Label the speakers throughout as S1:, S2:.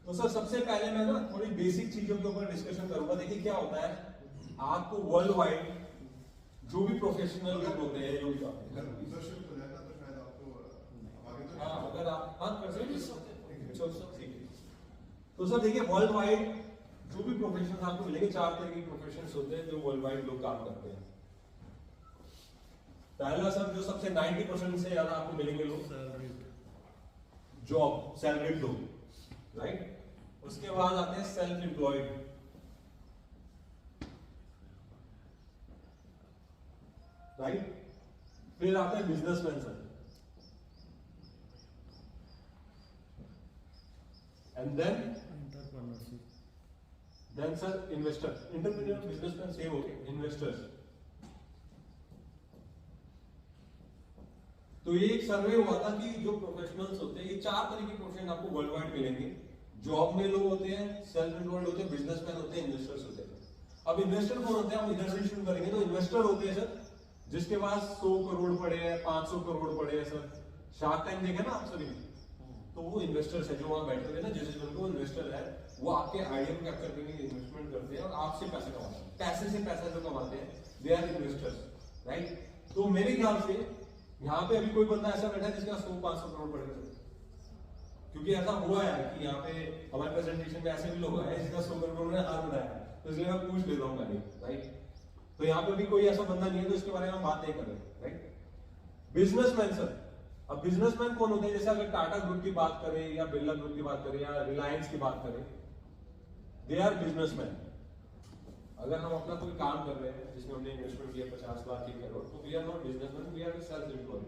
S1: तो सर सबसे पहले मैं ना थोड़ी बेसिक चीजों के ऊपर डिस्कशन करूंगा। देखिए क्या होता है, आपको वर्ल्ड वाइड जो भी प्रोफेशनल लोग होते हैं, जो भी अगर आप कर सकते। तो सर देखिए वर्ल्ड वाइड जो भी प्रोफेशन आपको मिलेंगे, 4 तरह के प्रोफेशन होते हैं जो वर्ल्ड वाइड लोग काम करते हैं। पहला सर जो सबसे 90% से ज्यादा आपको मिलेंगे लोग जॉब सैलरीड लोग, राइट। उसके बाद आते हैं सेल्फ एम्प्लॉयड, राइट। फिर आते हैं businessman sir, and then sir investor. Entrepreneur businessman same हो गए, इन्वेस्टर्स। तो ये एक सर्वे हुआ था कि जो प्रोफेशनल्स होते हैं, ये 4 तरह के प्रोफेशन आपको वर्ल्ड वाइड मिलेंगे। जॉब में लोग होते हैं, सेल्फ एम्प्लॉयड होते हैं, बिजनेसमैन होते हैं, इन्वेस्टर्स होते हैं। अब इन्वेस्टर कौन होते हैं, हम इधर से शुरू करेंगे। तो इन्वेस्टर होते हैं सर जिसके पास 100 करोड़ पड़े हैं, 500 करोड़ पड़े हैं। सर शार्क टैंक देखे ना आप सभी, तो वो इन्वेस्टर्स है जो वहां बैठे हुए ना, जिस वो इन्वेस्टर है, वो आपके आइडिया को कैप्चर करने के लिए इन्वेस्टमेंट करते हैं और आपसे पैसे कमाते हैं। पैसे से पैसा जो कमाते हैं, दे आर इन्वेस्टर्स, राइट। तो मेरे ख्याल से यहाँ पे अभी कोई बंदा ऐसा बैठा है जिसका 100-500 करोड़ पड़े हैं, क्योंकि ऐसा हुआ है कि यहाँ पे हमारे प्रेजेंटेशन में ऐसे भी लोग आए जिसका 100 करोड़ ने हाथ बनाया, तो इसलिए मैं पूछ लेता हूँ पहले, राइट। तो यहाँ पे भी कोई ऐसा बंदा नहीं है, तो इसके बारे में हम बात नहीं कर रहे, राइट। बिजनेसमैन सर, अब बिजनेसमैन कौन होते हैं, जैसे अगर टाटा ग्रुप की बात करें या बिरला ग्रुप की बात करें या रिलायंस की बात करें, दे आर बिजनेसमैन। अगर हम अपना कोई काम कर रहे हैं जिसमें हमने इन्वेस्टमेंट किया 50 लाख 1 करोड़, तो we are not businessman, we are self employed,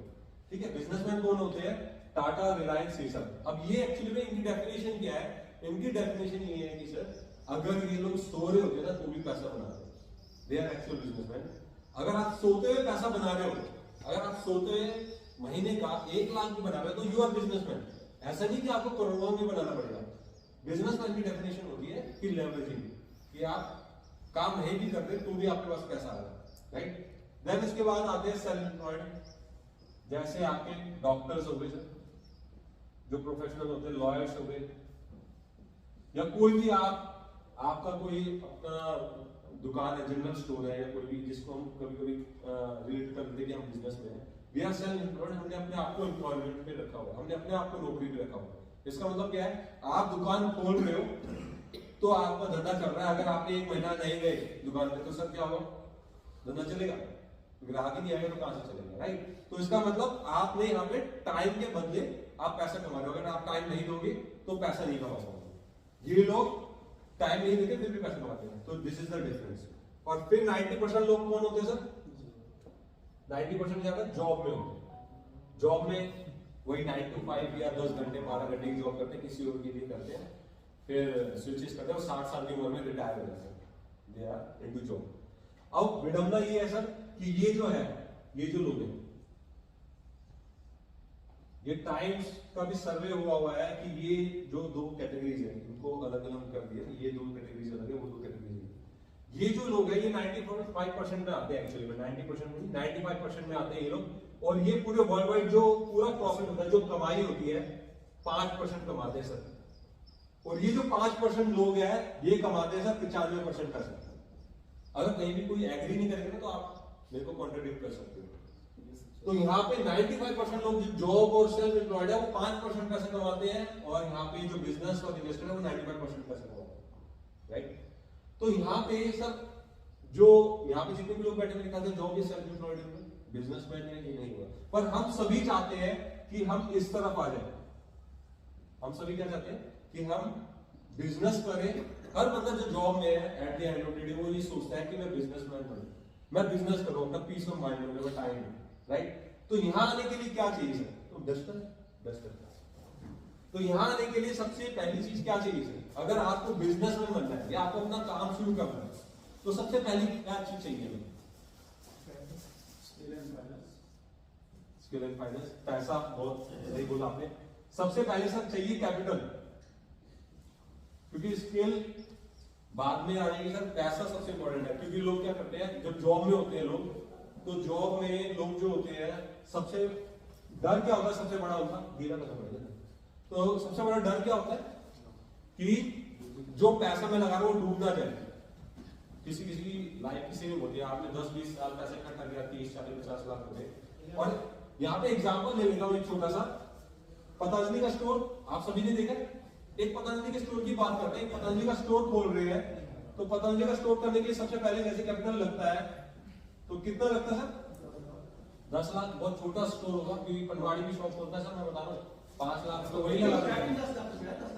S1: ठीक है। बिजनेसमैन कौन होते हैं, टाटा, रिलायंस, ये सब। अब ये एक्चुअली में इनकी डेफिनेशन क्या है, इनकी डेफिनेशन ये है कि सर अगर ये लोग सो रहे होते ना तो भी पैसा बनाते, दे आर एक्चुअल बिजनेसमैन। अगर आप सोते हुए पैसा बना रहे हो, अगर आप सोते हुए महीने का 1 लाख भी बना रहे हो, तो यू आर बिजनेसमैन। ऐसा नहीं कि आपको करोड़ों में बनाना पड़ेगा। बिजनेसमैन की डेफिनेशन होती है कि लेवरेजिंग, कि आप काम नहीं भी करते तो भी आपके पास पैसा आ रहा है, राइट। देन इसके बाद आते हैं सेल्फ एम्प्लॉयड, जैसे आपके डॉक्टर्स हो गए सर, जो प्रोफेशनल होते हैं, लॉयर्स हो गए, या कोई भी आपका कोई अपना दुकान है, जनरल स्टोर है, या कोई भी जिसको हम कभी कभी रिलेट करते हैं कि हम बिजनेस में हैं, वी आर सेल्फ एम्प्लॉयड। हमने अपने आप को एम्प्लॉयमेंट पे रखा हुआ, हमने अपने आप को नौकरी पे रखा हुआ। इसका मतलब क्या है, आप दुकान खोल रहे हो तो आपका धंधा चल रहा है। अगर आपने 1 महीना नहीं गए दुकान पे, तो सर क्या होगा, धंधा चलेगा, ग्राहक ही नहीं आएगा तो कहां से चलेगा, राइट। तो इसका मतलब आपने यहाँ पे टाइम के बदले आप पैसा कमा रहे हो। अगर आप टाइम नहीं दोगे तो पैसा नहीं कमा पाओगे। ये लोग टाइम नहीं देते फिर भी पैसा कमाते हैं, तो दिस इज द डिफरेंस। और फिर 90% लोग कौन होते हैं सर, 90% ज्यादा जॉब में होते हैं। जॉब में वही 9 to 5 या 10 घंटे 12 घंटे की जॉब करते हैं, किसी और के लिए करते हैं, फिर स्विचेस करते हैं और 60 साल की उम्र में रिटायर हो जाते हैं, दे आर इनटू जॉब। अब विडंबना ये है सर कि ये जो है, ये जो लोग हैं, ये टाइम्स का भी सर्वे हुआ है कि ये जो 2 कैटेगरीज है इनको अलग अलग कर दिया, ये 2 कैटेगरीज अलग है, वो 2 कैटेगरीज है। ये जो लोग हैं ये 95% में आते हैं, एक्चुअली में 90% में 95% में आते हैं ये लोग। और ये पूरे वर्ल्ड वाइड जो पूरा प्रॉफिट होता है, जो कमाई होती है, 5% कमाते हैं सर। और ये जो 5% लोग हैं ये कमाते हैं सर 95% पैसा। अगर कहीं भी कोई एग्री नहीं करेगा तो आप मेरे को कॉन्ट्रडिक्ट कर सकते हो। तो यहाँ पे 95% लोग जो जॉब और सेल्फ एम्प्लॉयड है वो 5% पैसा कमाते हैं, और यहाँ पे जो बिजनेस और इन्वेस्टर है वो 95% पैसा कमाते हैं, राइट। तो यहाँ पे सर जो यहाँ पे जितने भी लोग बैठे मेरे ख्याल से जॉब या सेल्फ एम्प्लॉयड है, बिजनेसमैन है, ये नहीं हुआ। पर हम सभी चाहते हैं कि हम इस तरफ आ जाए। हम सभी क्या चाहते हैं कि हम बिजनेस करें। हर बंदा जो जॉब में है at the end of the day वो ये सोचता है कि मैं बिजनेसमैन बनूं, मैं बिजनेस करूं, अपना पीस ऑफ माइंड हो, मेरा टाइम है, राइट। तो यहां आने के लिए क्या चाहिए सर, तो डस्टर। तो यहां आने के लिए सबसे पहली चीज क्या चाहिए सर, अगर आपको बिजनेसमैन बनना है या आपको अपना काम शुरू करना है, तो सबसे पहली क्या चीज चाहिए, स्किल एंड फाइनेंस। पैसा, बहुत सही बोला आपने। सबसे पहले सर चाहिए कैपिटल, क्योंकि स्किल बाद में आ जाएगी सर, पैसा सबसे इंपॉर्टेंट है। क्योंकि लोग क्या करते हैं जब जॉब में होते हैं लोग, तो जॉब में लोग जो होते हैं सबसे डर क्या होता है, सबसे बड़ा उनका गिरा पैसा बढ़ जाता है। तो सबसे बड़ा डर क्या होता है कि जो पैसा मैं लगा रहा हूँ डूब ना जाए। किसी किसी की लाइफ की सेविंग होती है, आपने 10-20 साल पैसे इकट्ठा किया, 30-40-50 लाख रुपए। और यहाँ पे एग्जाम्पल ले लेता हूँ एक छोटा सा, पतंजलि का स्टोर आप सभी ने देखा। एक पतंजलि के स्टोर की बात करते हैं, पतंजलि का स्टोर खोल रहे हैं, तो पतंजलि का स्टोर करने के लिए सबसे पहले जैसे कैपिटल लगता है, तो कितना लगता है सर? 10 लाख। बहुत छोटा स्टोर होगा, क्योंकि पनवाड़ी भी शॉप होता है सर, मैं बता रहा हूँ 5 लाख तो वही लगा।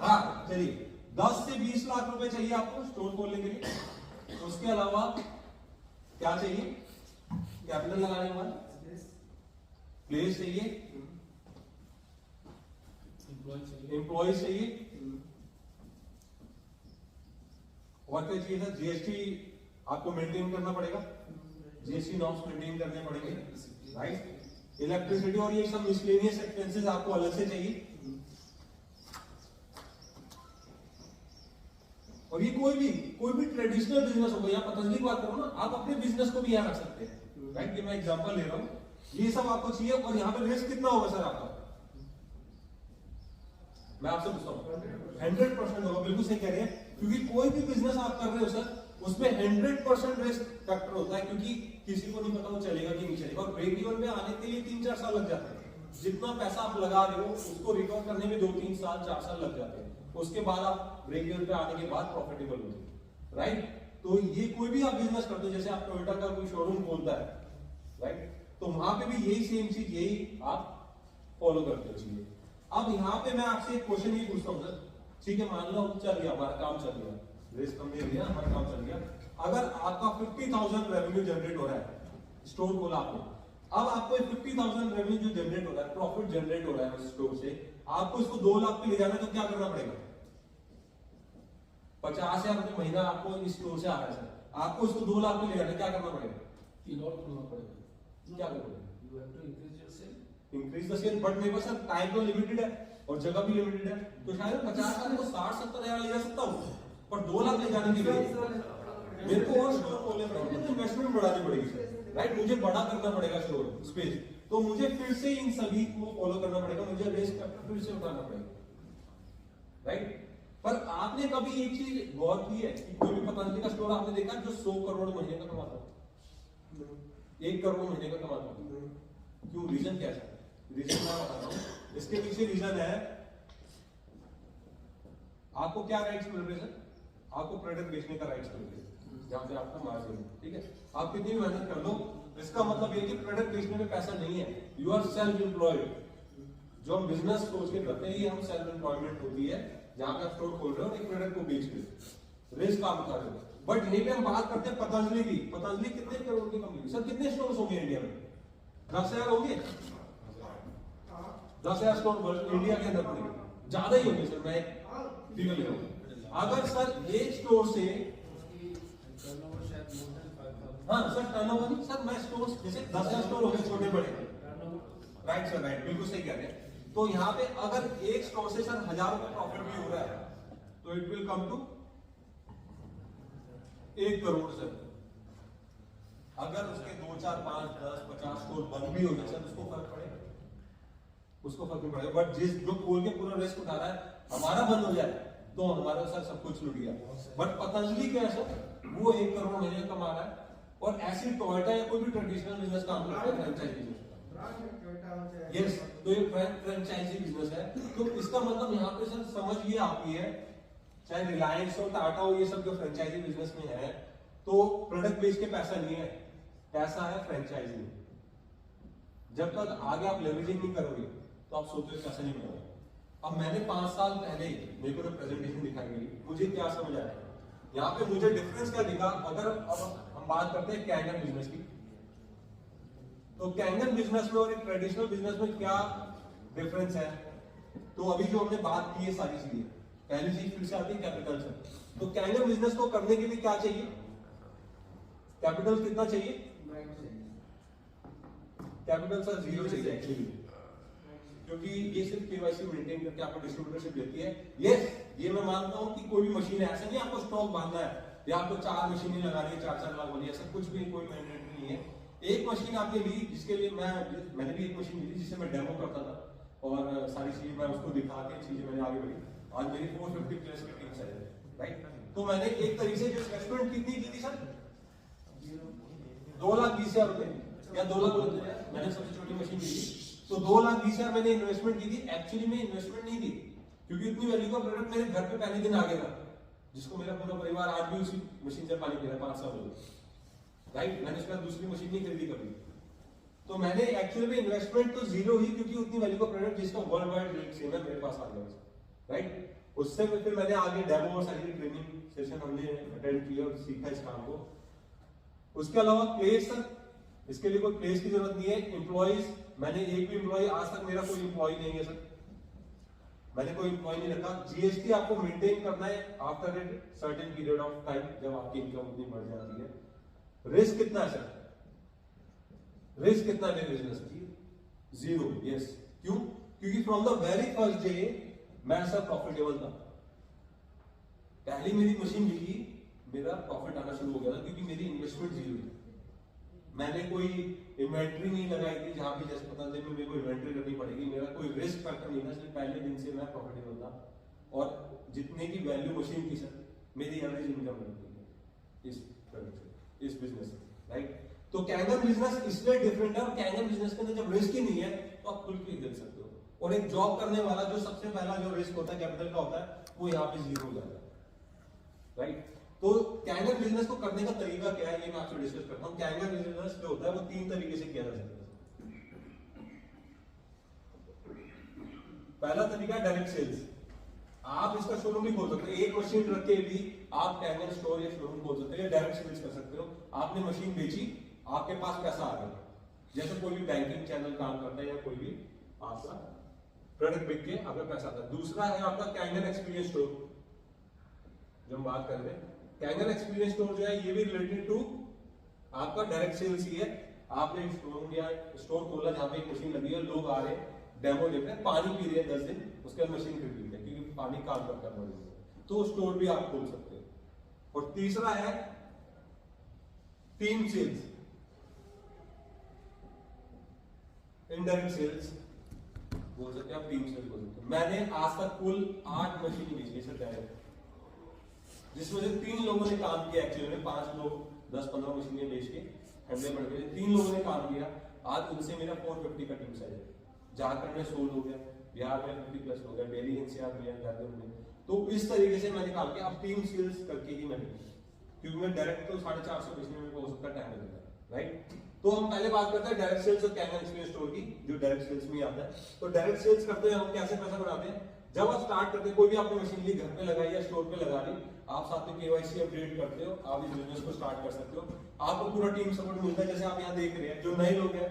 S1: हाँ चलिए, 10 से 20 लाख रुपए चाहिए आपको स्टोर खोलने के लिए। उसके अलावा क्या चाहिए? कैपिटल लगाने के बाद प्लेस चाहिए, एम्प्लॉय चाहिए, और क्या चाहिए था? जीएसटी आपको मेंटेन करना पड़ेगा, जीएसटी नॉर्म्स मेंटेन करने पड़ेंगे, राइट। इलेक्ट्रिसिटी और ये सब मिसलेनियस एक्सपेंसेस आपको अलग से चाहिए। और ये कोई भी ट्रेडिशनल बिजनेस होगा, या पतंजलि की बात करो ना, आप अपने बिजनेस को भी यहाँ रख सकते हैं, राइट। ये मैं एग्जांपल ले रहा हूँ, ये सब आपको चाहिए। और यहाँ पे रिस्क कितना होगा सर आपका? मैं आपसे पूछता हूँ, 100% होगा। बिल्कुल सही कह रहे हैं, क्योंकि कोई भी बिजनेस आप कर रहे हो सर, उसमें 100% रिस्क फैक्टर होता है, क्योंकि किसी को नहीं पता वो चलेगा कि नहीं चलेगा। और ब्रेक इवन पे आने के लिए 3-4 साल लग जाते हैं। जितना पैसा आप लगा रहे हो उसको रिकवर करने में 2-3 साल 4 साल लग जाते हैं। उसके बाद आप ब्रेक इवन पे आने के बाद प्रॉफिटेबल होते हैं, राइट। तो ये कोई भी आप बिजनेस करते हो, जैसे आप टोयोटा का कोई शोरूम खोलता है, राइट, तो वहां पे भी यही सेम चीज, यही आप फॉलो करते हो चीजें। अब यहाँ पे मैं आपसे एक क्वेश्चन ये पूछता हूँ सर, ठीक है, मान लो चल गया, हमारा काम चल गया, रिस्क हमने लिया, हमारा काम चल गया। अगर आपका 50,000 रेवेन्यू जनरेट हो रहा है, स्टोर खोला आपने, अब आपको 50,000 रेवेन्यू जो जनरेट हो रहा है, प्रॉफिट जनरेट हो रहा है उस स्टोर से, आपको इसको 2 लाख पे ले जाना है, तो क्या करना पड़ेगा? 50,000 रुपए महीना आपको इस स्टोर से आ रहा है सर, आपको इसको 2 लाख पे ले जाना है, क्या करना पड़ेगा?
S2: 3 और खोलना पड़ेगा।
S1: क्या करोगे?
S2: You have to increase your sale.
S1: Increase the sale, but मेरे पास सर टाइम तो लिमिटेड है और जगह भी लिमिटेड है, तो शायद 50,000 को 60-70 हजार ले जा सकता हूँ, पर 2 लाख ले जाने के लिए मेरे को और स्टोर खोलने पड़ेंगे, तो इन्वेस्टमेंट बढ़ानी पड़ेगी, राइट। मुझे बड़ा करना पड़ेगा स्टोर स्पेस, तो मुझे फिर से इन सभी को फॉलो करना पड़ेगा, मुझे रिस्क फिर से उठाना पड़ेगा, राइट। पर आपने कभी एक चीज गौर की है कि कोई भी पतंजलि का स्टोर आपने देखा जो 100 करोड़ महीने का कमाता है, 1 करोड़ महीने का कमाता है? क्यों? रीजन क्या है? रीजन मैं बताता हूँ। इसके पीछे रीजन है, आपको क्या राइट्स मिल रहे हैं सर? आपको प्रोडक्ट बेचने का राइट्स मिल रहे हैं, जहां पे आपका मार्जिन है, ठीक है। आप कितनी भी मेहनत कर लो, इसका मतलब ये कि प्रोडक्ट बेचने में पैसा नहीं है, यू आर सेल्फ एम्प्लॉयड। जो हम बिजनेस सोच के करते हैं, ये हम सेल्फ एम्प्लॉयमेंट होती है, जहां पे आप स्टोर खोल रहे हो, एक प्रोडक्ट को बेच रहे हो, रिस्क आप उठा रहे हो। बट यहीं पे हम बात करते हैं पतंजलि की। पतंजलि कितने करोड़ की कंपनी सर? कितने स्टोर्स होंगे इंडिया में? 10,000 होंगे, 10,000 स्टोर इंडिया के अंदर पड़ेंगे, ज्यादा ही होंगे सर, मैं फिगर ले रहा हूं। अगर सर एक स्टोर से, हाँ सर टर्नओवर नहीं सर, मैं स्टोर जैसे 10,000 स्टोर हो गए छोटे बड़े, राइट सर, राइट, बिल्कुल सही कह रहे हैं। तो यहाँ पे अगर एक स्टोर से सर 1,000 रुपए प्रॉफिट भी हो रहा है, तो it will come to 1 crore sir. अगर उसके 2, 4, 5, 10, 50 स्टोर बंद भी हो गए सर, उसको फर्क पड़ेगा? उसको फर्क नहीं पड़ेगा। बट जिस जो खोल के पूरा रिस्क उठा रहा है, हमारा बंद हो जाए तो हमारा सर सब कुछ लुट गया। बट पतंजलि क्या है सर, वो 1 करोड़ महीने कमा रहा है, और ऐसी टोयोटा या कोई भी ट्रेडिशनल बिजनेस काम करता है, फ्रेंचाइजी बिजनेस, यस, तो ये फ्रेंचाइजी बिजनेस है। तो इसका मतलब यहाँ पे सर समझ ये आती है, चाहे रिलायंस हो, टाटा हो, ये सब जो फ्रेंचाइजी बिजनेस में है, तो प्रोडक्ट बेच के पैसा नहीं है, पैसा है फ्रेंचाइजी में। जब तक आगे आप लेवरेजिंग नहीं करोगे तो आप सोचो पैसा नहीं मिलेगा। अब मैंने 5 साल पहले मेरे को प्रेजेंटेशन दिखाई गई, मुझे क्या समझ आया यहाँ पे, मुझे डिफरेंस क्या दिखा। अगर अब हम बात करते हैं कैंगन बिजनेस की, तो कैंगन बिजनेस में और एक ट्रेडिशनल बिजनेस में क्या डिफरेंस है? तो अभी जो हमने बात की है सारी चीजें, पहली चीज फिर से आती है कैपिटल से। तो कैंगन बिजनेस को करने के लिए क्या चाहिए? कैपिटल कितना चाहिए? कैपिटल सर 0 चाहिए एक्चुअली, क्योंकि ये सिर्फ केवाईसी मेंटेन करके आपको डिस्ट्रीब्यूटरशिप देती है। यस, ये मैं मानता हूं कि कोई भी मशीन है, ऐसा नहीं आपको स्टॉक बांधना है या आपको 4 मशीनें लगानी है, 4-4 लाख वाली, ऐसा कुछ भी कोई मैंडेटरी नहीं है। एक मशीन आपने ली, जिसके लिए मैंने भी एक मशीन ली थी, जिससे मैं डेमो करता था और सारी चीजें मैं उसको दिखा के चीजें मैंने आगे बढ़ी। आज मेरी 450 प्लस की टीम साइज है, राइट? तो मैंने एक तरीके से जो इन्वेस्टमेंट कितनी की थी सर, 2,20,000 रुपए या 2 लाख बोलते हैं, मैंने सबसे छोटी मशीन ली थी, तो 2,20,000 मैंने इन्वेस्टमेंट की थी। एक्चुअली में इन्वेस्टमेंट नहीं थी, क्योंकि इतनी वैल्यू का प्रोडक्ट मेरे घर पे पहले दिन आ गया था, जिसको मेरा पूरा परिवार आज भी उसी मशीन से पानी पी रहा है 5 साल हो गए, राइट? मैंने उसके बाद दूसरी मशीन नहीं खरीदी कभी। तो मैंने एक्चुअली में इन्वेस्टमेंट तो जीरो ही, क्योंकि उतनी वैल्यू का प्रोडक्ट जिसका वर्ल्ड वाइड रेट सेम है मेरे पास आ गया, राइट? उससे फिर मैंने आगे डेमो और सारी ट्रेनिंग सेशन हमने अटेंड किया और सीखा इस काम को। उसके अलावा प्लेस, इसके लिए कोई प्लेस की जरूरत नहीं है। एम्प्लॉइज, मैंने एक भी एम्प्लॉय, आज तक मेरा कोई एम्प्लॉय नहीं है सर, मैंने कोई एम्प्लॉय नहीं रखा। जीएसटी आपको मेंटेन करना है after a certain period of time, जब आपकी इनकम उतनी बढ़ जाती है। रिस्क कितना है सर, रिस्क कितना है बिजनेस की? जीरो। यस, क्यों? क्योंकि from the very first day मैं सर प्रॉफिटेबल था। पहली मेरी मशीन बिकी, मेरा प्रॉफिट आना शुरू हो गया था, क्योंकि मेरी इन्वेस्टमेंट जीरो थी। मैंने कोई इन्वेंट्री नहीं लगाई थी जहां पे जैसे पता चले मेरे को इन्वेंट्री करनी पड़ेगी, मेरा कोई रिस्क फैक्टर नहीं था, इसलिए पहले दिन से मैं प्रॉफिटेबल था। और जितने की वैल्यू मशीन की सर, मेरी एवरेज इनकम रहती है इस प्रोडक्ट से, इस बिजनेस से, राइट? तो कैंगर बिजनेस इसलिए डिफरेंट है, और कैंगर बिजनेस के अंदर जब रिस्क ही नहीं है तो आप खुल के खेल सकते हो। और एक जॉब करने वाला जो सबसे पहला जो रिस्क होता है कैपिटल का होता है, वो यहाँ पे जीरो हो जाता है, राइट? तो कैंगर बिजनेस को करने का तरीका क्या है, ये मैं आपसे डिस्कस करता हूँ। कैंगर बिजनेस जो होता है वो 3 तरीके से किया जा सकता है। पहला तरीका डायरेक्ट सेल्स। आप इसका शोरूम भी खोल सकते हो, एक मशीन रख के भी आप कैंगर स्टोर या शोरूम खोल सकते हो, डायरेक्ट सेल्स कर सकते हो। आपने मशीन बेची, आपके पास पैसा आ गया, जैसे कोई भी बैंकिंग चैनल काम करता है या कोई भी आपका प्रोडक्ट बिक के आपका पैसा आता है। दूसरा है आपका कैंगर एक्सपीरियंस स्टोर, जो हम बात कर रहे हैं। कैंगर एक्सपीरियंस स्टोर जो है ये भी रिलेटेड टू आपका डायरेक्ट सेल्स ही है। आपने शोरूम या स्टोर खोला जहां पे एक मशीन लगी है, लोग आ रहे हैं, डेमो देख रहे हैं, पानी पी रहे हैं 10 दिन, उसके बाद मशीन खरीद लेते हैं, क्योंकि पानी काम करता है, तो स्टोर भी आप खोल सकते हो। और तीसरा है टीम सेल्स, इनडायरेक्ट सेल्स बोल सकते हैं आप, टीम सेल्स बोल सकते हैं। मैंने आज तक कुल 8 मशीन बेची है डायरेक्ट, जिसमें से 3 लोगों ने काम किया। एक्चुअली में 5 लोग 10-15 मशीनें बेच के हंड्रेड बढ़ गए, 3 लोगों ने काम किया। आज उनसे मेरा 450 का टीम साइज है। झारखंड में 16 हो गया, बिहार में 50 प्लस हो गया, दिल्ली एनसीआर में, झारखंड में। तो इस तरीके से मैंने काम किया। अब टीम सेल्स करके ही मैंने, क्योंकि मैं डायरेक्ट तो 450 बेचने में हो सकता है टाइम लगता है, राइट? तो हम पहले बात करते हैं डायरेक्ट सेल्स और कैंगर एक्सपीरियंस स्टोर की, जो डायरेक्ट सेल्स में आता है। तो डायरेक्ट सेल्स करते हैं हम, कैसे पैसा बनाते हैं? जब आप स्टार्ट करते हैं, कोई भी आपने मशीन ली, घर पे लगाई या स्टोर पे लगा ली, आप साथ में केवाईसी अपडेट करते हो, आप इस बिजनेस को स्टार्ट कर सकते हो। आपको पूरा टीम सपोर्ट मिलता है। जैसे आप यहाँ देख रहे हैं, जो नए लोग हैं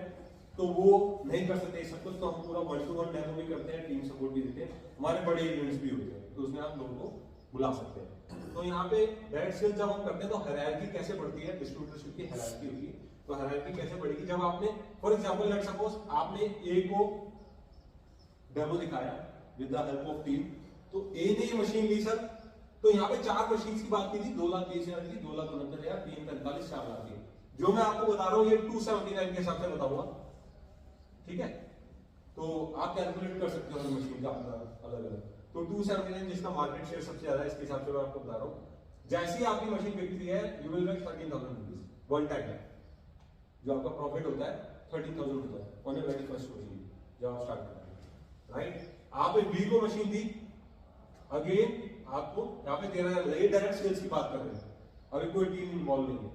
S1: तो वो नहीं कर सकते सब कुछ, तो हम पूरा 1-to-1 डेमो भी करते हैं, टीम सपोर्ट भी देते हैं। हमारे बड़े इवेंट्स भी होते हैं, तो उसमें आप लोगों को बुला सकते हैं। तो यहाँ पे डायरेक्ट सेल्स जब हम करते हैं तो हायरार्की कैसे बढ़ती है, डिस्ट्रीब्यूटरशिप की हायरार्की होगी। तो हायरार्की कैसे बढ़ेगी? जब आपने फॉर एग्जांपल लेट्स सपोज आपने ए को डेमो दिखाया with the help of team, तो ए ने ये मशीन ली सर, तो यहाँ पे 4 मशीन की बात की थी, 2,20,000 की, 2,69,000, 3,45, 4 लाख की। जो मैं आपको बता रहा हूँ ये 279 के हिसाब से बताऊंगा, ठीक है? तो आप कैलकुलेट कर सकते हो हर मशीन का अपना अलग अलग। तो 279 जिसका मार्केट शेयर सबसे ज्यादा है, इसके हिसाब से मैं आपको बता रहा हूँ। जैसी आपकी मशीन बिकती है, you will get 13,000 rupees one time. जो आपका प्रॉफिट होता है 13,000 होता है on a very first machine जब आप स्टार्ट करते हैं, राइट? आप एक बी को मशीन दी, अगेन आपको यहाँ पे 13,000, ये डायरेक्ट सेल्स की बात कर रहे हैं, अभी कोई टीम इन्वॉल्व नहीं है,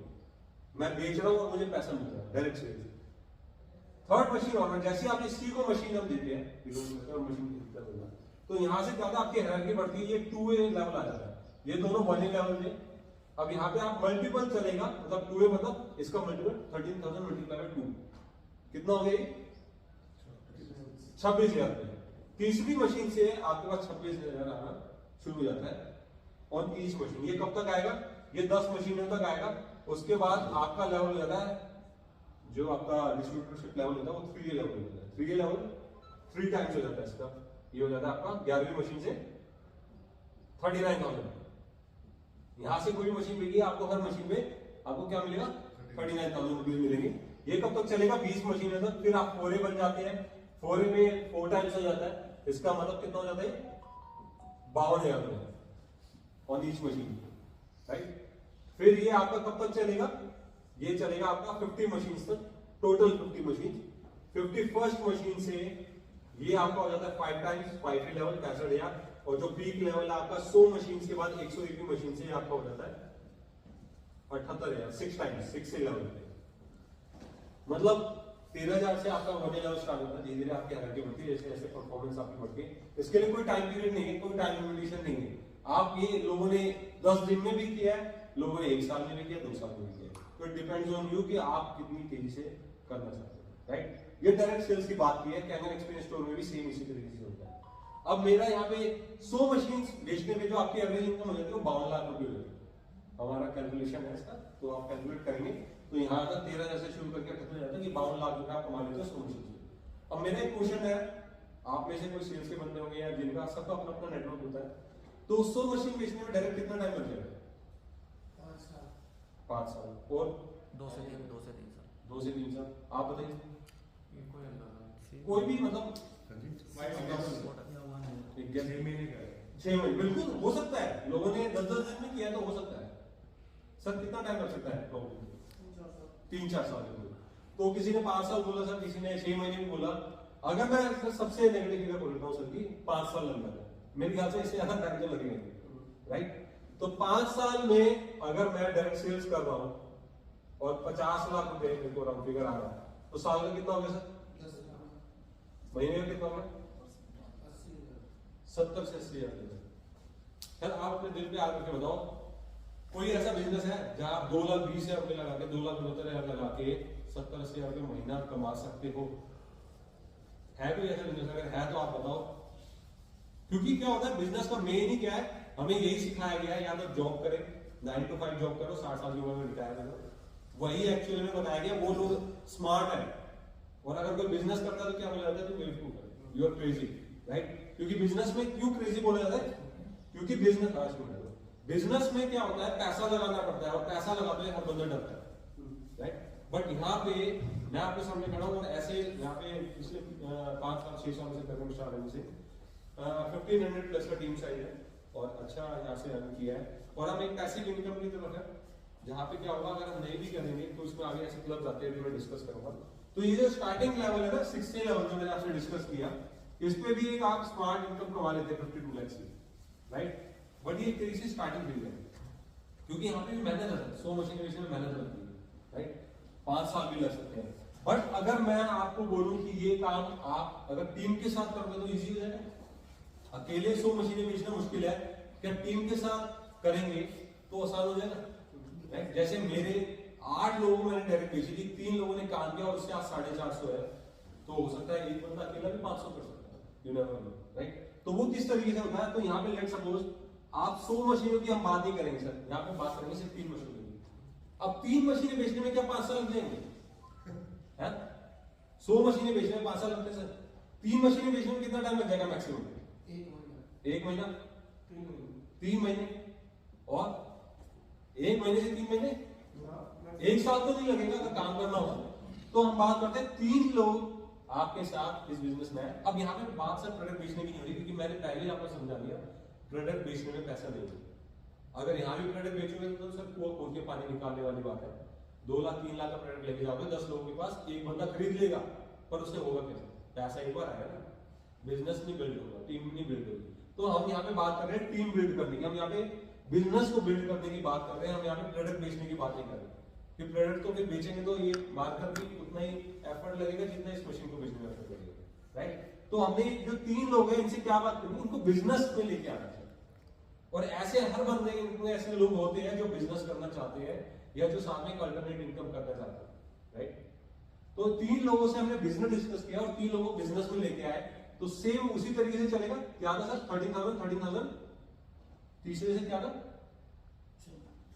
S1: मैं बेच रहा हूँ और मुझे पैसा मिल रहा है, direct sales. Third machine owner, जैसे आप सी को मशीन हम देते हैं मशीन, तो यहाँ से क्या होता है आपकी हायरार्की बढ़ती है, ये 2A लेवल आ जाता है, ये दोनों 1A लेवल में। अब यहाँ पे आप मल्टीपल चलेगा, मतलब 2A मतलब इसका मल्टीपल 13,000 मल्टीप्लाई बाय 2 कितना हो गया? 26,000। तीसरी मशीन से आपके पास 26,000 आना शुरू हो जाता है ऑन ईच मशीन। ये कब तक आएगा? ये 10 मशीनों तक आएगा। उसके बाद आपका लेवल हो जाता है, जो आपका डिस्ट्रीब्यूटरशिप लेवल होता है वो 3A लेवल हो जाता है। 3A लेवल 3 टाइम्स हो जाता है इसका, ये हो जाता है आपका 11वीं मशीन से 39,000। यहां से कोई मशीन मिलेगी आपको, हर मशीन में आपको क्या मिलेगा? 39,000 रुपीज मिलेंगे। ये कब तक चलेगा? 20 मशीन तक। फिर आप 4A बन जाते हैं, 4A में 4 टाइम्स हो जाता है, इसका मतलब कितना हो जाता है? 52,000 रुपए ऑन ईच मशीन, राइट। फिर ये आपका कब तक चलेगा, ये चलेगा आपका 50 मशीन तक, टोटल 50 मशीन। 51st मशीन से ये आपका हो जाता है 5 टाइम्स 5 लेवल 65,000, और जो पीक लेवल है आपका 100 मशीन के बाद 101 मशीन से आपका हो जाता है 78,000, 6 टाइम्स 6 से लेवल पे, मतलब 13,000 से आपका बढ़ने लेवल स्टार्ट होता है। धीरे धीरे आपकी हायरार्की बढ़ती है, जैसे जैसे परफॉर्मेंस आपकी बढ़ती है। इसके लिए कोई टाइम पीरियड नहीं है, कोई टाइम लिमिटेशन नहीं है। आप ये लोगों ने 10 दिन में भी किया है, लोगों ने 1 साल में भी किया, 2 साल में भी किया, तो इट डिपेंड्स ऑन यू कि आप कितनी तेजी से करना चाहते हैं, राइट। ये डायरेक्ट सेल्स की बात की है। कैमन एक्सपीरियंस स्टोर में भी सेम इसी तरीके से होता है। अब मेरा यहाँ पे 100 मशीन बेचने में जो आपकी एवरेज इनकम हो जाती है वो 52 लाख रुपए हो जाती है। हमारा कैलकुलेशन है इसका, तो आप कैलकुलेट करेंगे तो यहाँ तक 13,000 से शुरू करके खत्म हो जाता है कि 52 लाख रुपए आप कमा लेते हो 100 मशीन से। अब मेरा एक क्वेश्चन है, आप में से कोई सेल्स के बंदे होंगे या जिनका सबका अपना अपना नेटवर्क होता है, तो 100 मशीन बेचने में डायरेक्ट कितना टाइम लग जाएगा? 5 साल। और
S3: 2 से 3 साल।
S1: 2 से 3 साल। आप बताइए
S2: कोई अंदाजा
S1: कोई भी, मतलब 6 महीने बिल्कुल हो सकता है। लोगों ने 10-10 दिन में किया तो हो सकता है। सर कितना टाइम लग सकता है? 3-4 साल। तो किसी ने 5 साल बोला सर, किसी ने 6 महीने भी बोला। अगर मैं सर सबसे नेगेटिव फिगर बोल रहा हूँ सर कि 5 साल लग जाता है, मेरे ख्याल से इससे ज्यादा टाइम तो लगेगा, राइट। तो 5 साल में अगर मैं डायरेक्ट सेल्स कर रहा हूँ और 50 लाख रुपए मेरे को राउंड फिगर आ रहा है, तो साल का कितना हो गया सर? महीने का कितना होगा? 70 से 80,000। सर आप अपने दिल पे हाथ रख के बताओ, कोई ऐसा बिजनेस है जहां आप 2,20,000 रुपए लगा के 2,69,000 लगा के 70-80,000 रुपए महीना कमा सकते हो? है कोई ऐसा बिजनेस? अगर है तो आप बताओ। क्योंकि क्या होता है, बिजनेस का मेन ही क्या है, हमें यही सिखाया गया है, या तो जॉब करें, 9 to 5 जॉब करो, 60 साल की उम्र में रिटायर करो। वही एक्चुअली में बताया गया। वो लोग स्मार्ट है, और अगर कोई बिजनेस करता है तो क्या बोला जाता है? तो बेवकूफ है, यू आर क्रेजी, राइट। क्योंकि बिजनेस में क्यों क्रेजी बोला जाता है? क्योंकि बिजनेस में क्या होता है, पैसा लगाना पड़ता है, और पैसा लगाते हुए हर बंदा डरता है, राइट। बट यहाँ पे मैं आपके सामने खड़ा हूँ, और ऐसे यहाँ पे पिछले 5-6 साल से करने स्टार्टिंग से 1500 प्लस का टीम साइज है, और अच्छा यहाँ से रन किया है। और हम एक पैसिव इनकम की तरफ है, जहाँ पे क्या होगा, अगर हम नहीं भी करेंगे तो इसमें आगे ऐसे क्लब्स आते हैं, मैं डिस्कस करूंगा। तो ये जो स्टार्टिंग लेवल है ना, 60 लेवल जो मैंने आपसे डिस्कस किया, इस पे भी एक आप स्मार्ट इनकम कमा लेते हैं 52 लाख से, राइट। बट ये एक तरीके से स्टार्टिंग फील्ड है, क्योंकि यहाँ पे भी मेहनत है। 100 मशीन बेचने में मेहनत लगती है, राइट। 5 साल भी लग सकते हैं। बट अगर मैं आपको बोलूं कि ये काम आप अगर टीम के साथ करोगे तो इजी हो जाएगा। अकेले 100 मशीनें बेचना मुश्किल है, क्या टीम के साथ करेंगे तो आसान हो जाएगा, राइट। जैसे मेरे 8 लोगों को मैंने डायरेक्ट बेची थी, 3 लोगों ने काम किया और उससे आज 450 है, तो हो सकता है एक बंदा अकेला भी 500 कर सकता है, यू नेवर नो, राइट। तो वो किस तरीके से होता है, तो यहाँ पे लेट सपोज आप 100 मशीनों की हम बात नहीं करेंगे सर, यहाँ पे बात करेंगे सिर्फ 3 मशीनों की। अब 3 मशीनें बेचने में क्या 5 साल लग जाएंगे? 100 मशीनें बेचने में 5 साल लगते हैं सर। 3 मशीनें बेचने में कितना टाइम लग जाएगा मैक्सिमम? 1 महीना, 3 महीने, और 1 महीने से 3 महीने, 1 साल तो नहीं लगेगा अगर काम करना होगा। तो हम बात करते हैं 3 लोग आपके साथ इस बिजनेस में है। अब यहाँ पे बात सर प्रोडक्ट बेचने की नहीं हो रही, क्योंकि मैंने पहले ही आपको समझा दिया प्रोडक्ट बेचने में पैसा नहीं है। अगर यहाँ भी प्रोडक्ट बेचोगे तो सर कुआं खोद के पानी निकालने वाली बात है। 2 लाख 3 लाख का प्रोडक्ट लेके जाओगे 10 लोगों के पास, एक बंदा खरीद लेगा, पर उससे होगा कैसे? पैसा एक बार आएगा ना, बिजनेस नहीं बिल्ड होगा, टीम नहीं बिल्ड होगी। तो हम यहाँ पे बात कर रहे हैं टीम बिल्ड करने की, हम यहाँ पे बिजनेस को बिल्ड करने की बात कर रहे हैं। हम यहाँ पे प्रोडक्ट बेचने की बात नहीं कर रहे, कि प्रोडक्ट तो फिर बेचेंगे तो ये मार्कर भी उतना ही एफर्ट लगेगा जितना इस मशीन को बेचने में एफर्ट लगेगा, राइट। तो हमने जो 3 लोग हैं इनसे क्या बात करनी, उनको बिजनेस में लेके आना चाहिए। और ऐसे हर बंदे इनमें ऐसे लोग होते हैं जो बिजनेस करना चाहते हैं, या जो साथ में अल्टरनेट इनकम करना चाहते हैं, राइट। तो 3 लोगों से हमने बिजनेस डिस्कस किया और 3 लोगों को बिजनेस में लेके आए, तो सेम उसी तरीके से चलेगा। क्या था सर? 13,000, तीसरे से क्या था?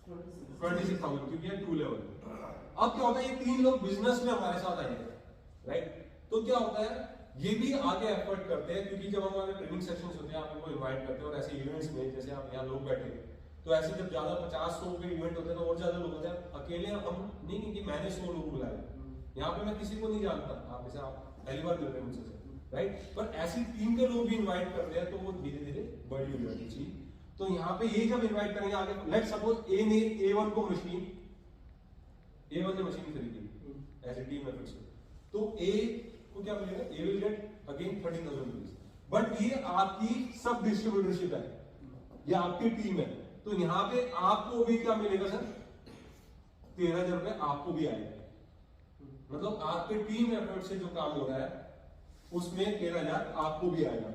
S1: 26,000, क्योंकि है 2 लेवल। अब क्या होता है, ये 3 लोग बिजनेस में हमारे साथ आएंगे, राइट। तो क्या होता है, ये भी आगे एफर्ट करते हैं, क्योंकि जब हमारे ट्रेनिंग सेशंस होते हैं आप इनको इनवाइट करते हैं, और ऐसे इवेंट्स में जैसे आप यहाँ लोग बैठे हैं, तो ऐसे जब ज्यादा 50-100 के इवेंट होते हैं तो और ज्यादा लोग होते हैं। अकेले हम नहीं कि मैंने 100 लोग बुलाए, यहाँ पे मैं किसी को नहीं जानता, आप जैसे आप पहली बार मिल रहे हैं मुझसे, राइट। पर ऐसी टीम के लोग भी इन्वाइट करते हैं, तो वो धीरे धीरे बड़ी हो जाएगी चीज। तो यहाँ पे ये जब इन्वाइट करेंगे आगे, लेट सपोज ए ने A1 को मशीन, A1 ने मशीन खरीदी एज ए टीम एफर्ट से, तो A को क्या मिलेगा, A will get again 30,000 rupees. But ये आपकी सब डिस्ट्रीब्यूटरशिप है, ये आपकी टीम है, तो यहाँ पे आपको भी क्या मिलेगा सर, 13,000 रुपए आपको भी आएगा। मतलब आपके टीम एफर्ट से जो काम हो रहा है उसमें 13,000 आपको भी आएगा।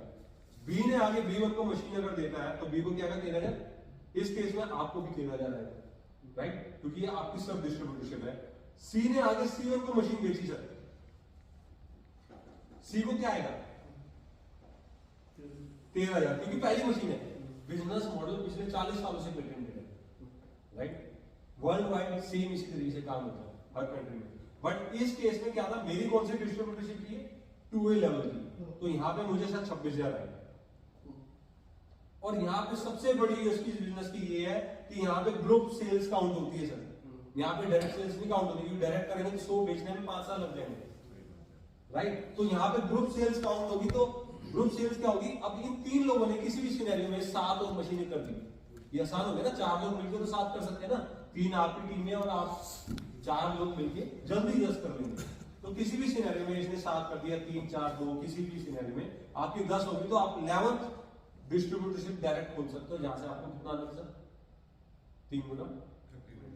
S1: बी ने आगे B1 को मशीन अगर देता है तो बी को क्या आएगा 13,000, इस केस में आपको भी 13,000 आएगा, राइट, क्योंकि ये आपकी सब डिस्ट्रीब्यूटरशिप है। सी ने आगे C1 को मशीन बेची सर, सी को क्या आएगा 13,000, क्योंकि पहली मशीन है। बिजनेस मॉडल पिछले 40 सालों से पेटेंटेड है, राइट, वर्ल्ड वाइड सेम इसी तरीके से काम होता है हर कंट्री में। बट इस केस में क्या था, मेरी कौन सी डिस्ट्रीब्यूटरशिप की है, 2A लेवल की, तो यहाँ पे मुझे सर 26,000 आएगा। और यहाँ पे सबसे बड़ी इसकी बिजनेस की ये है कि यहाँ पे ग्रुप सेल्स काउंट होती है सर, यहाँ पे डायरेक्ट सेल्स नहीं काउंट होती, क्योंकि डायरेक्ट करेंगे तो 100 बेचने में 5 साल लग जाएंगे, राइट। तो यहाँ पे ग्रुप सेल्स काउंट होगी, तो ग्रुप सेल्स क्या होगी, अब इन 3 लोगों ने किसी भी सिनेरियो में 7 और मशीनें कर दी, ये आसान हो गया ना, 4 लोग मिलकर तो 7 कर सकते हैं ना, 3 आपकी टीम में और आप 4 लोग मिलकर जल्दी 10 कर लेंगे। तो किसी भी सिनेरियो में इसने 7 कर दिया, 3 4 2, किसी भी सिनेरियो में आपकी 10 होगी, तो आप 11th डिस्ट्रीब्यूटरशिप डायरेक्ट खोल सकते हो, जहां से आपको कितना लग सर 3 गुना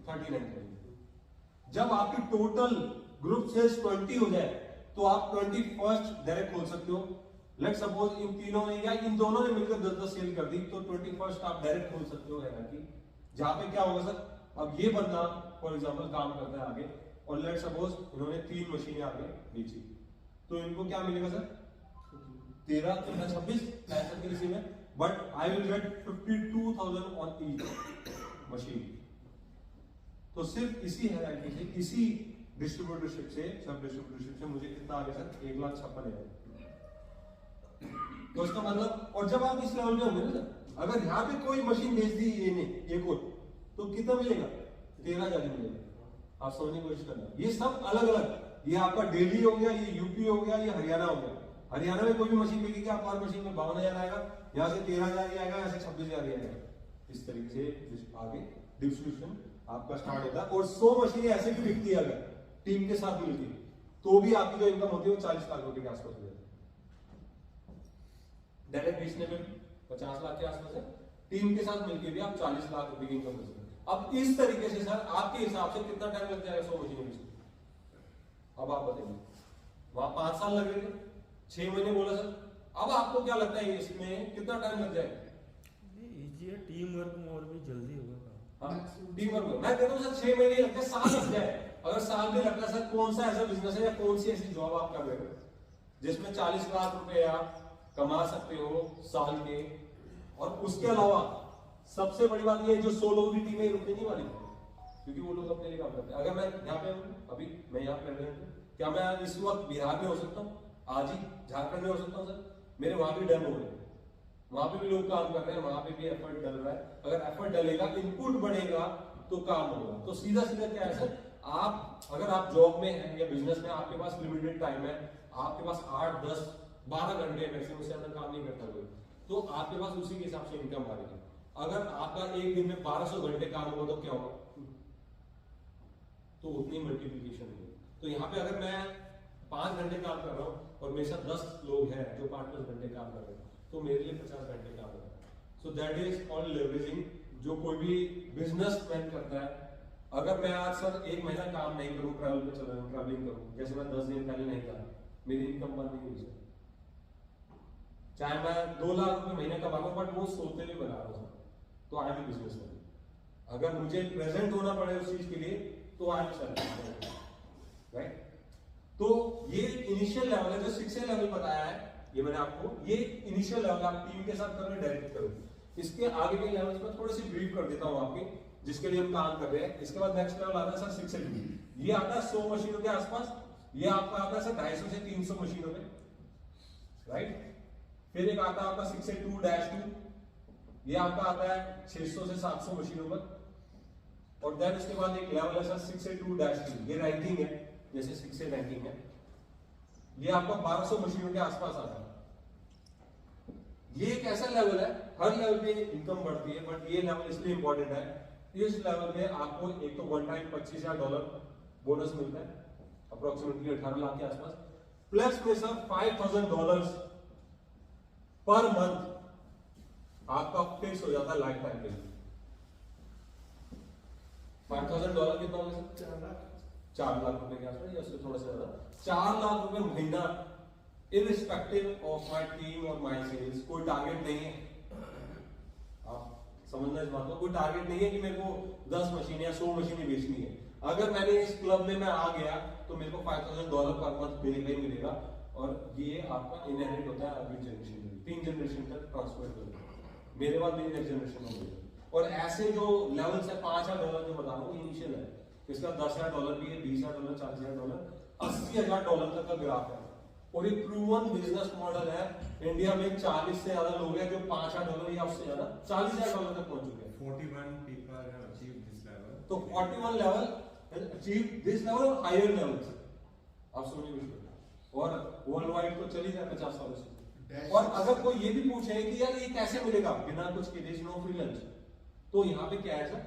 S1: 39। जब आपकी टोटल ग्रुप सेल्स 20 हो जाए तो आप 21st डायरेक्ट खोल सकते हो। लेट सपोज इन तीनों ने या इन दोनों ने मिलकर 10-10 सेल कर दी, तो 21st आप डायरेक्ट खोल सकते हो, है ना, कि जहां पे क्या होगा सर, अब ये बंदा फॉर एग्जांपल काम करता है आगे, और लेट सपोज इन्होंने 3 मशीनें आगे बेची, तो इनको क्या मिलेगा सर 13 13 26 ऐसा किसी में, but I will get 52,000 on each machine. तो सिर्फ इसी हायरार्की से, इसी डिस्ट्रीब्यूटरशिप से, सब डिस्ट्रीब्यूटरशिप से मुझे कितना आ गया सर 1,56,000। तो इसका मतलब, और जब आप इस लेवल पे होंगे ना सर, अगर यहाँ पे कोई मशीन बेच दी ये ने एक और, तो कितना मिलेगा 13,000 मिलेगा। आप समझने की कोशिश करना, ये सब अलग अलग, ये आपका दिल्ली हो गया, ये यूपी हो गया, ये हरियाणा हो गया। हरियाणा में कोई भी मशीन बिकेगी, आप हर मशीन में 52,000 आएगा, यहाँ से 13,000 आएगा, यहाँ से 26,000 आएगा। इस तरीके से आगे डिस्ट्रीब्यूशन आपका स्टार्ट होता है। और 100 मशीनें ऐसे भी बिकती है अगर टीम के साथ मिलती, तो भी आपकी जो इनकम होती है वो 40 लाख रुपए के आसपास हो जाती है। डायरेक्ट बेचने में 50 लाख के आसपास है, टीम के साथ मिलकर भी आप 40 लाख रुपए की इनकम कर सकते हैं। अब इस तरीके से सर आपके हिसाब से कितना टाइम लग जाएगा 100 मशीनें बेचने? अब आप बताइए, वहां 5 साल लग रहे थे, 6 महीने बोला सर, अब आपको क्या लगता है इसमें कितना टाइम लग जाएगा?
S3: इजी है, टीम वर्क में और भी जल्दी होगा।
S1: हाँ, टीम वर्क मैं कहता हूँ सर 6 महीने लगते हैं, साल लग जाए। अगर साल भी लगता है सर, कौन सा ऐसा बिजनेस है या कौन सी ऐसी जॉब आप कर रहे हो जिसमें 40 लाख रुपए आप कमा सकते हो साल के? और उसके अलावा सबसे बड़ी बात ये है, जो 100 लोगों की टीमें रुकने नहीं वाली, क्योंकि वो लोग अपने लिए काम करते हैं। अगर मैं यहाँ पे हूँ, अभी मैं यहाँ पे रह हूँ, क्या मैं इस वक्त बिहार में हो सकता हूँ? आज ही झारखंड में हो सकता हूँ सर? मेरे वहां भी डेमो हो रहे हैं, वहां पे भी लोग काम कर रहे हैं, वहां पे भी एफर्ट डल रहा है। अगर एफर्ट डलेगा, इनपुट बढ़ेगा, तो काम होगा। तो सीधा सीधा क्या है सर, आप अगर आप जॉब में हैं या बिजनेस में, आपके पास लिमिटेड टाइम है, आपके पास 8 10 12 घंटे मैक्सिमम से ज्यादा काम नहीं करता कोई, तो आपके पास उसी के हिसाब से इनकम आ रही है। अगर आपका एक दिन में 1200 घंटे काम होगा तो क्या होगा? तो उतनी मल्टीप्लिकेशन होगी। तो यहाँ पे अगर मैं 5 घंटे काम कर रहा हूँ और मेरे साथ 10 लोग हैं जो 5-5 घंटे काम कर रहे हैं, तो मेरे लिए 50 घंटे काम है। So that is called leveraging, जो कोई भी बिजनेसमैन करता है। अगर मैं आज सर 1 महीना काम नहीं करूँ, ट्रैवल पे चला जाऊँ, ट्रैवलिंग करूँ, जैसे मैं 10 दिन पहले नहीं था, मेरी इनकम बंद नहीं हुई सर। चाहे मैं 2 लाख रुपए महीने का कमा, बट वो सोते हुए बना रहा हूँ, तो आई एम बिजनेसमैन। अगर मुझे प्रेजेंट होना पड़े उस चीज के लिए, तो आई एम सेल्फ, राइट। तो ये इनिशियल लेवल है, जो 6 लेवल बताया है ये मैंने आपको, ये इनिशियल लेवल आप टीम के साथ कर रहे हैं, डायरेक्ट करो। इसके आगे के लेवल्स में थोड़ी सी ब्रीफ कर देता हूँ आपके, जिसके लिए हम काम कर रहे हैं। इसके बाद नेक्स्ट लेवल आता है सर 6 ये आता है 100 मशीनों के आसपास, ये आपका आता है सर 250 से 300 मशीनों में, राइट। फिर एक आता है आपका 6-2-2, ये आपका आता है 600 से 700 मशीनों पर। और देन इसके बाद एक लेवल है सर 6-2-3, ये रैंकिंग है, जैसे 6 से रैंकिंग है, ये आपका 1200 मशीनों के आसपास आता है। ये एक ऐसा लेवल है, हर लेवल पे इनकम बढ़ती है, बट ये लेवल इसलिए इंपॉर्टेंट है, इस लेवल में आपको एक तो वन टाइम $25,000 बोनस मिलता है, अप्रोक्सीमेटली 18 लाख के आसपास, प्लस में सर $5,000 पर मंथ आपका फिक्स हो जाता है लाइफ टाइम के लिए। $5,000 कितना होगा सर? 4 लाख रुपए के आसपास, या उससे थोड़ा सा ज्यादा, 4 लाख रुपए महीना, इररिस्पेक्टिव ऑफ माय टीम और माय सेल्स। कोई टारगेट नहीं है, आप समझना इस बात को, कोई टारगेट नहीं है कि मेरे को 10 मशीनें या 100 मशीनें बेचनी है। अगर मैंने इस क्लब में मैं आ गया तो मेरे को $5,000 पर मंथ मिलेगा ही मिलेगा, और ये आपका इनहेरिट होता है अगली जनरेशन में, 3 जनरेशन तक ट्रांसफर होता है, मेरे बाद मेरी नेक्स्ट जनरेशन हो गई। और ऐसे जो लेवल्स है $5,000 जो बता रहा हूँ इनिशियल है, इसका $10,000 भी है, $20,000, $40,000, $80,000 तक का ग्राफ है। और ये प्रूवन बिजनेस मॉडल है। इंडिया में 40 से ज्यादा लोग हैं जो $5,000 या उससे ज्यादा $40,000 तक पहुंच चुके हैं।
S2: 41 people have achieved this level.
S1: तो 41 लेवल अचीव दिस लेवल और हायर लेवल्स, आप समझिए विश्व, और वर्ल्ड वाइड तो चली जाए 50 सालों से। और अगर कोई ये भी पूछे कि यार ये कैसे मिलेगा बिना कुछ के, नो फ्री लंच, तो यहाँ पे क्या है सर,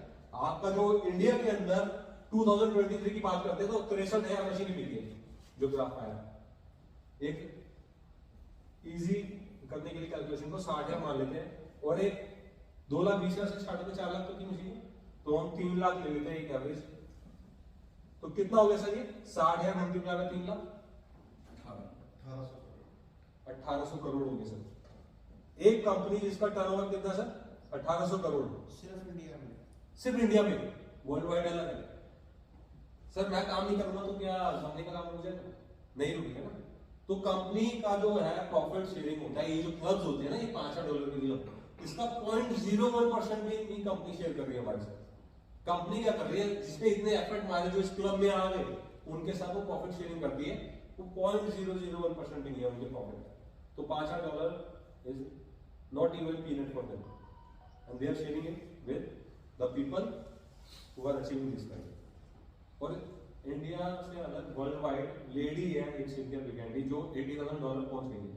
S1: आपका जो इंडिया के अंदर 2023 की बात करते हैं तो 63,000 मशीन बिकी है, जो ग्राफ आया। एक इजी करने के लिए कैलकुलेशन को 60,000 मान लेते हैं, और एक 2,20,000 से स्टार्ट होकर 4 लाख तक की मशीन, तो हम 3 लाख ले लेते हैं एक एवरेज। तो कितना हो गया सर ये 60,000 मल्टीप्लाई बाय 3 लाख, 1800 करोड़ हो गए सर। एक कंपनी जिसका टर्नओवर कितना सर, 1800 करोड़,
S2: सिर्फ इंडिया में।
S1: सिर्फ इंडिया में, वर्ल्ड वाइड अलग है। सर मैं काम नहीं करूंगा तो क्या कंपनी का काम रुक जाएगा? नहीं रुकेगा ना। तो कंपनी का जो है प्रॉफिट शेयरिंग होता है, ये जो क्लब्स होते हैं ना, ये $5,000 के क्लब, इसका 0.01% भी इतनी कंपनी शेयर कर रही है हमारे साथ। कंपनी क्या कर रही है, जिसने इतने एफर्ट मारे जो इस क्लब में आ गए, उनके साथ वो प्रॉफिट शेयरिंग करती है, वो 0.001% भी नहीं है उनके प्रॉफिट। तो $5,000 is not even peanut for them, and they are sharing it with the people who are achieving this kind. और इंडिया से अलग वर्ल्ड वाइड लेडी है एक सिंथिया ब्रिगेंडी जो $80,000 पहुंच गई है।